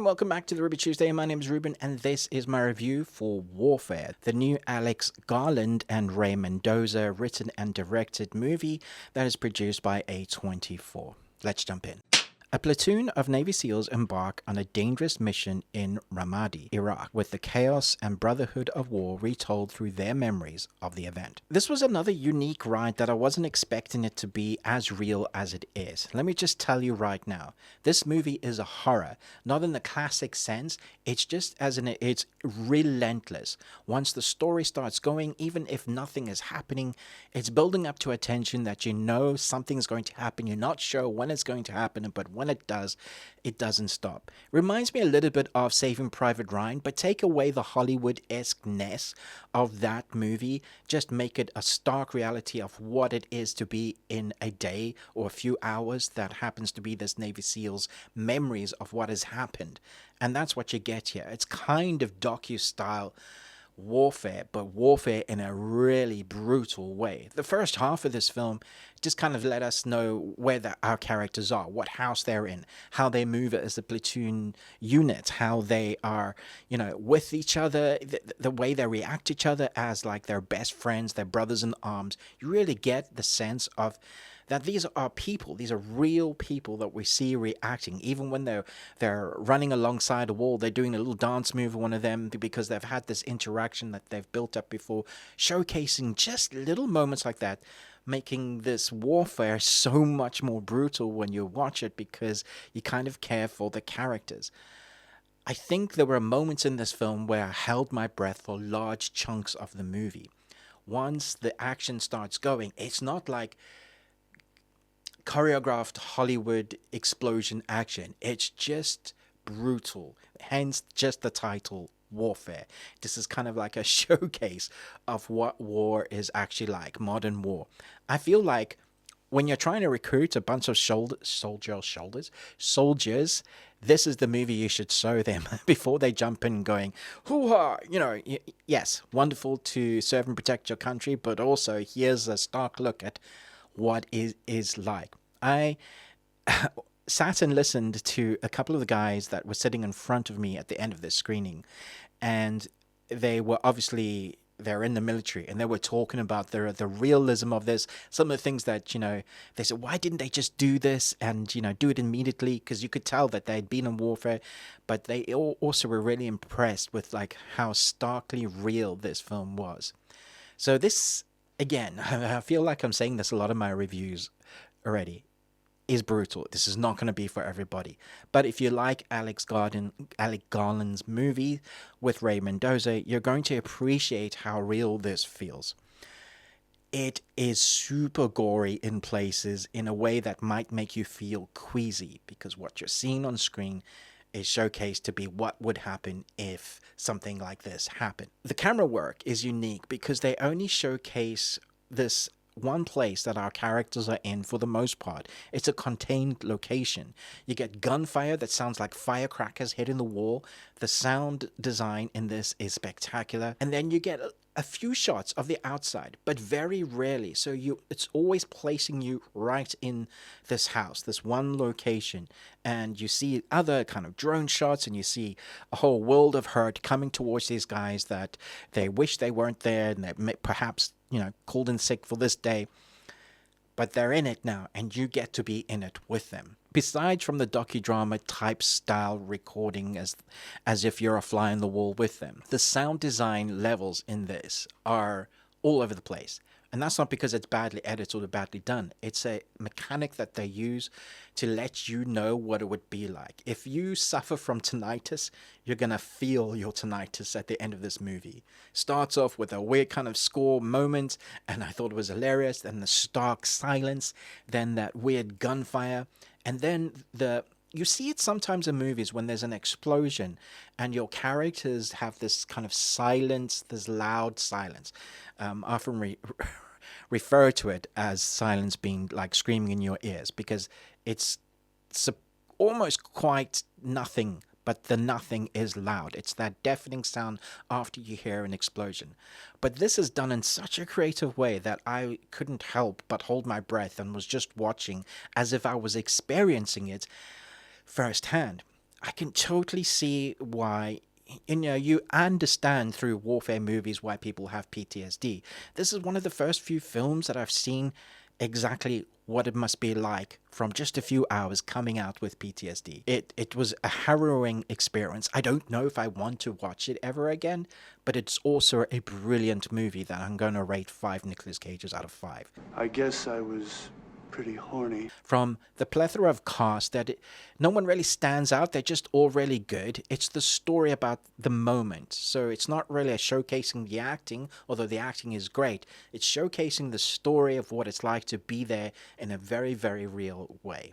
and welcome back to the Ruby Tuesday. My name is Ruben, and this is my review for Warfare, the new Alex Garland and Ray Mendoza written and directed movie that is produced by A24. Let's jump in. A platoon of Navy SEALs embark on a dangerous mission in Ramadi, Iraq, with the chaos and brotherhood of war retold through their memories of the event. This was another unique ride that I wasn't expecting it to be as real as it is. Let me just tell you right now, this movie is a horror, not in the classic sense, it's just as in it's relentless. Once the story starts going, even if nothing is happening, it's building up to a tension that you know something's going to happen. You're not sure when it's going to happen, but when it does, it doesn't stop. Reminds me a little bit of Saving Private Ryan, but take away the Hollywood-esque-ness of that movie. Just make it a stark reality of what it is to be in a day or a few hours that happens to be this Navy SEAL's memories of what has happened. And that's what you get here. It's kind of docu-style warfare, but warfare in a really brutal way. The first half of this film just kind of let us know where our characters are, what house they're in, how they move as a platoon unit, how they are, with each other, the way they react to each other as like their best friends, their brothers in arms. You really get the sense of that these are people, these are real people that we see reacting. Even when they're running alongside a wall, they're doing a little dance move, one of them, because they've had this interaction that they've built up before, showcasing just little moments like that, making this warfare so much more brutal when you watch it because you kind of care for the characters. I think there were moments in this film where I held my breath for large chunks of the movie. Once the action starts going, it's not like choreographed Hollywood explosion action. It's just brutal, hence just the title Warfare. This is kind of like a showcase of what war is actually like, modern war. I feel like when you're trying to recruit a bunch of soldiers, this is the movie you should show them before they jump in going, hoo-ha, yes, wonderful to serve and protect your country, but also here's a stark look at what is like. I sat and listened to a couple of the guys that were sitting in front of me at the end of this screening, and they were obviously, they're in the military, and they were talking about the realism of this, some of the things that, they said, why didn't they just do this and, do it immediately? Because you could tell that they'd been in warfare, but they also were really impressed with like how starkly real this film was. So this, again, I feel like I'm saying this a lot of my reviews already, is brutal. This is not going to be for everybody. But if you like Alex Garland's movie with Ray Mendoza, you're going to appreciate how real this feels. It is super gory in places in a way that might make you feel queasy, because what you're seeing on screen is showcased to be what would happen if something like this happened. The camera work is unique because they only showcase this one place that our characters are in for the most part. It's a contained location. You get gunfire that sounds like firecrackers hitting the wall. The sound design in this is spectacular. And then you get a few shots of the outside, but very rarely. So it's always placing you right in this house, this one location. And you see other kind of drone shots, and you see a whole world of hurt coming towards these guys that they wish they weren't there, and they perhaps called in sick for this day, but they're in it now, and you get to be in it with them. Besides from the docudrama type style recording as if you're a fly on the wall with them, the sound design levels in this are all over the place. And that's not because it's badly edited or badly done. It's a mechanic that they use to let you know what it would be like. If you suffer from tinnitus, you're going to feel your tinnitus at the end of this movie. Starts off with a weird kind of score moment, and I thought it was hilarious. Then the stark silence, then that weird gunfire, and then you see it sometimes in movies when there's an explosion and your characters have this kind of silence, this loud silence. I often refer to it as silence being like screaming in your ears, because it's almost quite nothing, but the nothing is loud. It's that deafening sound after you hear an explosion. But this is done in such a creative way that I couldn't help but hold my breath and was just watching as if I was experiencing it firsthand. I can totally see why, you understand through warfare movies why people have PTSD. This is one of the first few films that I've seen exactly what it must be like from just a few hours coming out with PTSD. It was a harrowing experience. I don't know if I want to watch it ever again, but it's also a brilliant movie that I'm going to rate 5 Nicolas Cages out of 5. I guess I was pretty horny. From the plethora of cast no one really stands out. They're just all really good. It's the story about the moment. So it's not really showcasing the acting, although the acting is great. It's showcasing the story of what it's like to be there in a very, very real way.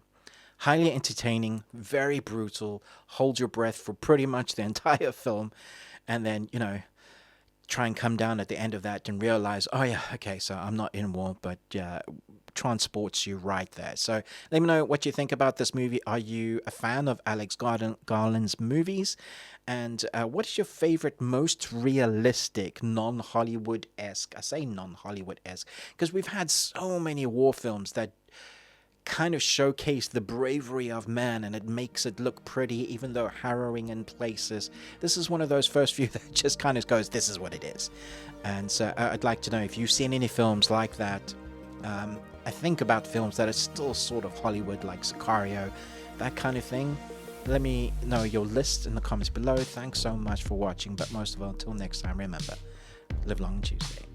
Highly entertaining, very brutal, hold your breath for pretty much the entire film, and then, try and come down at the end of that and realize, oh yeah, okay, so I'm not in war, but transports you right there. So let me know what you think about this movie. Are you a fan of Alex Garland's movies? And what is your favorite, most realistic, non-Hollywood-esque? I say non-Hollywood-esque because we've had so many war films that kind of showcase the bravery of man, and it makes it look pretty, even though harrowing in places. This is one of those first few that just kind of goes, this is what it is. And so I'd like to know if you've seen any films like that. I think about films that are still sort of Hollywood, like Sicario, that kind of thing. Let me know your list in the comments below. Thanks so much for watching, but most of all, until next time, remember, live long and Tuesday.